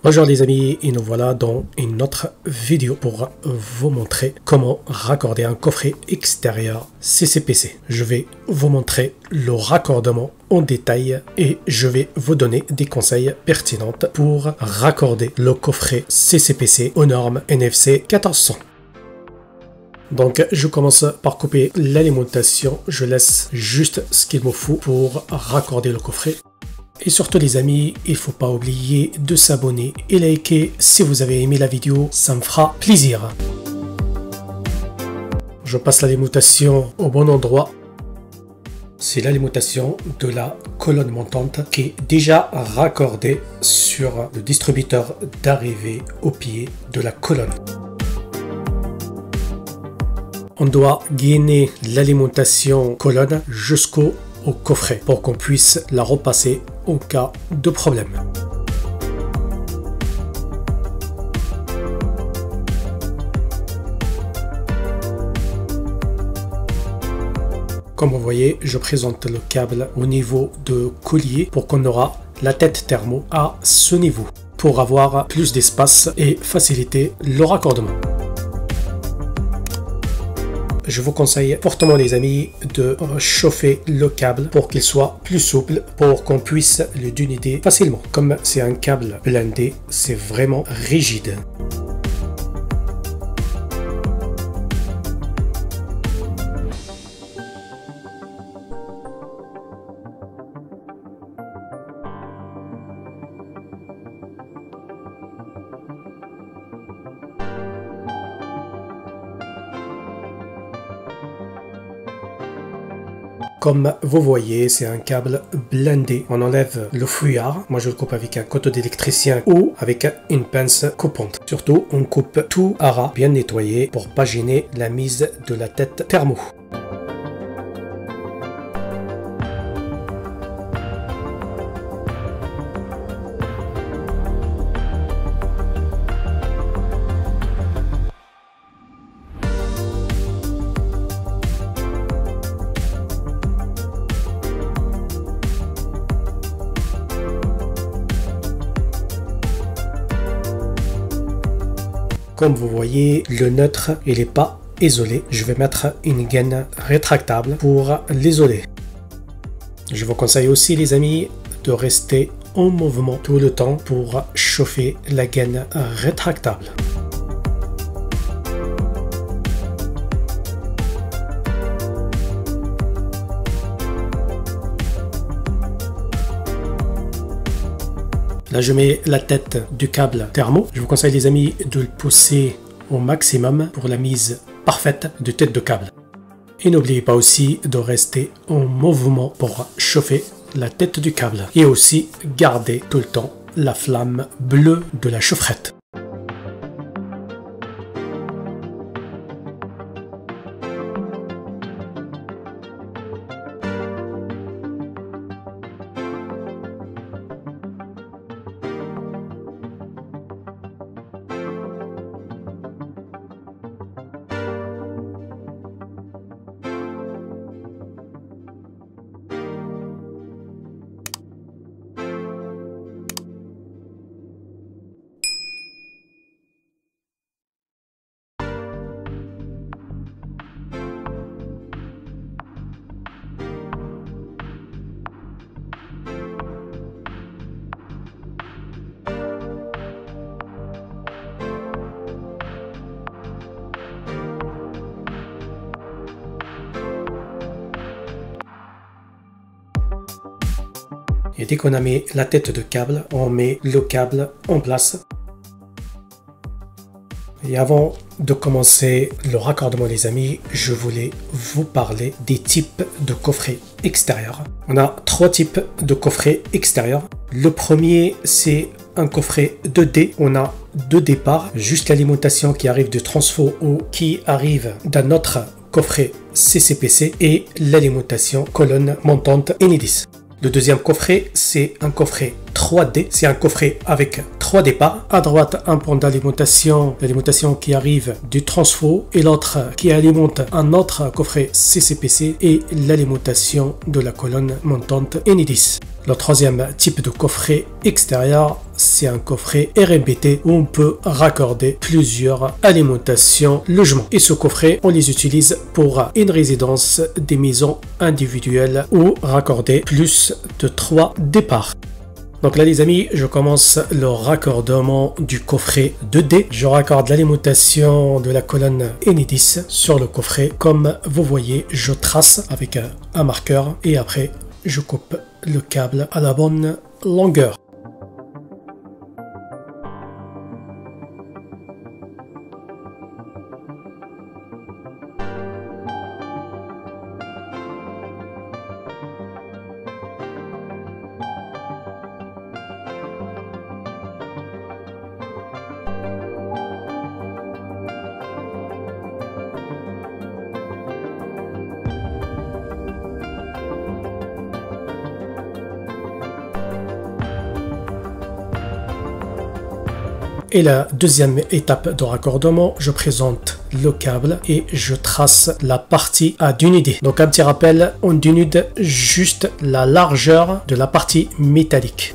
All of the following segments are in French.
Bonjour les amis, et nous voilà dans une autre vidéo pour vous montrer comment raccorder un coffret extérieur CCPC. Je vais vous montrer le raccordement en détail et je vais vous donner des conseils pertinents pour raccorder le coffret CCPC aux normes NFC 1400. Donc je commence par couper l'alimentation, je laisse juste ce qu'il me faut pour raccorder le coffret. Et surtout les amis, il ne faut pas oublier de s'abonner et liker si vous avez aimé la vidéo, ça me fera plaisir. Je passe l'alimentation au bon endroit. C'est l'alimentation de la colonne montante qui est déjà raccordée sur le distributeur d'arrivée au pied de la colonne. On doit gainer l'alimentation colonne jusqu'au coffret pour qu'on puisse la repasser en cas de problème. Comme vous voyez, je présente le câble au niveau de collier pour qu'on aura la tête thermo à ce niveau pour avoir plus d'espace et faciliter le raccordement. Je vous conseille fortement les amis de chauffer le câble pour qu'il soit plus souple, pour qu'on puisse le dénuder facilement. Comme c'est un câble blindé, c'est vraiment rigide. Comme vous voyez, c'est un câble blindé. On enlève le fouillard. Moi, je le coupe avec un couteau d'électricien ou avec une pince coupante. Surtout, on coupe tout à ras, bien nettoyé pour pas gêner la mise de la tête thermo. Comme vous voyez, le neutre, il n'est pas isolé. Je vais mettre une gaine rétractable pour l'isoler. Je vous conseille aussi, les amis, de rester en mouvement tout le temps pour chauffer la gaine rétractable. Là, je mets la tête du câble thermo. Je vous conseille, les amis, de le pousser au maximum pour la mise parfaite de tête de câble. Et n'oubliez pas aussi de rester en mouvement pour chauffer la tête du câble. Et aussi garder tout le temps la flamme bleue de la chaufferette. Et dès qu'on a mis la tête de câble, on met le câble en place. Et avant de commencer le raccordement, les amis, je voulais vous parler des types de coffrets extérieurs. On a trois types de coffrets extérieurs. Le premier, c'est un coffret 2D. On a deux départs, juste l'alimentation qui arrive du transfo ou qui arrive d'un autre coffret CCPC et l'alimentation colonne montante Enedis. Le deuxième coffret, c'est un coffret 3D. C'est un coffret avec 3 départs. À droite, un pont d'alimentation, l'alimentation qui arrive du transfo, et l'autre qui alimente un autre coffret CCPC et l'alimentation de la colonne montante Enedis. Le troisième type de coffret extérieur, c'est un coffret RMBT où on peut raccorder plusieurs alimentations logements. Et ce coffret, on les utilise pour une résidence, des maisons individuelles ou raccorder plus de 3 départs. Donc là les amis, je commence le raccordement du coffret 2D. Je raccorde l'alimentation de la colonne Enedis sur le coffret. Comme vous voyez, je trace avec un marqueur et après je coupe le câble à la bonne longueur. Et la deuxième étape de raccordement, je présente le câble et je trace la partie à dénuder. Donc un petit rappel, on dénude juste la largeur de la partie métallique.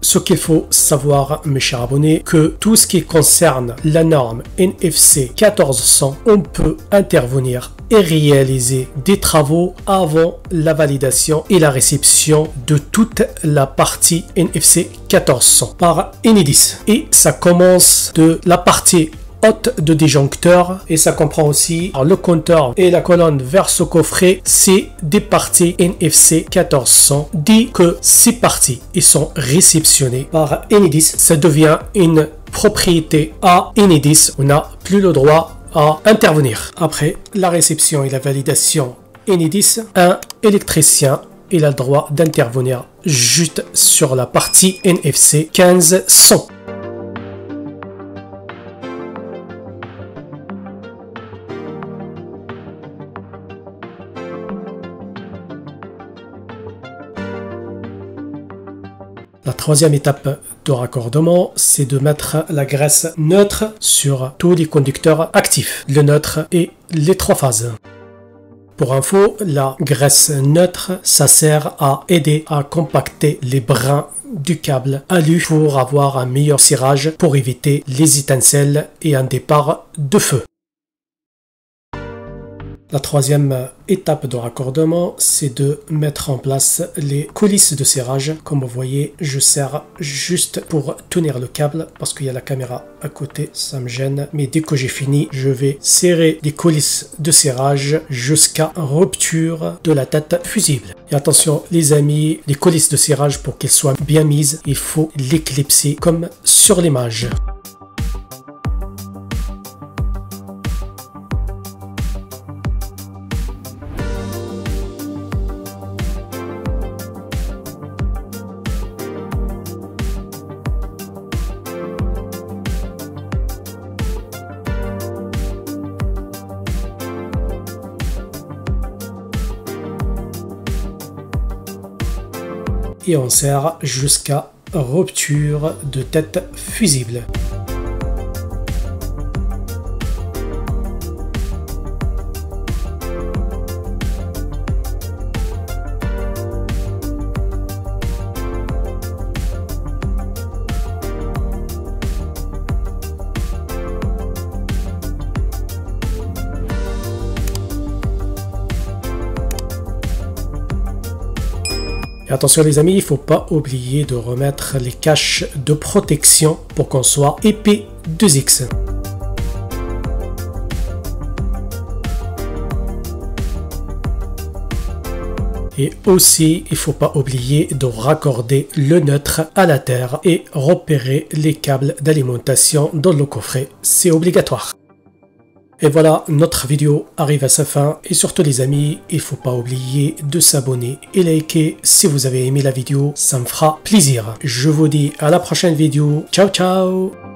Ce qu'il faut savoir, mes chers abonnés, que tout ce qui concerne la norme NFC 1400, on peut intervenir et réaliser des travaux avant la validation et la réception de toute la partie NFC 1400 par Enedis. Et ça commence de la partie haute de disjoncteur et ça comprend aussi le compteur et la colonne vers ce coffret. C'est des parties NFC 1400. Dès que ces parties ils sont réceptionnées par Enedis, ça devient une propriété à Enedis. On n'a plus le droit à intervenir. Après la réception et la validation Enedis, un électricien il a le droit d'intervenir juste sur la partie NFC 1500. La troisième étape de raccordement, c'est de mettre la graisse neutre sur tous les conducteurs actifs, le neutre et les 3 phases. Pour info, la graisse neutre, ça sert à aider à compacter les brins du câble alu pour avoir un meilleur cirage pour éviter les étincelles et un départ de feu. La troisième étape de raccordement, c'est de mettre en place les coulisses de serrage. Comme vous voyez, je serre juste pour tenir le câble parce qu'il y a la caméra à côté, ça me gêne. Mais dès que j'ai fini, je vais serrer les coulisses de serrage jusqu'à rupture de la tête fusible. Et attention les amis, les coulisses de serrage pour qu'elles soient bien mises, il faut les clipser comme sur l'image. Et on serre jusqu'à rupture de tête fusible. Et attention les amis, il ne faut pas oublier de remettre les caches de protection pour qu'on soit IP2X. Et aussi, il ne faut pas oublier de raccorder le neutre à la terre et repérer les câbles d'alimentation dans le coffret. C'est obligatoire. Et voilà, notre vidéo arrive à sa fin. Et surtout les amis, il ne faut pas oublier de s'abonner et liker si vous avez aimé la vidéo. Ça me fera plaisir. Je vous dis à la prochaine vidéo. Ciao ciao!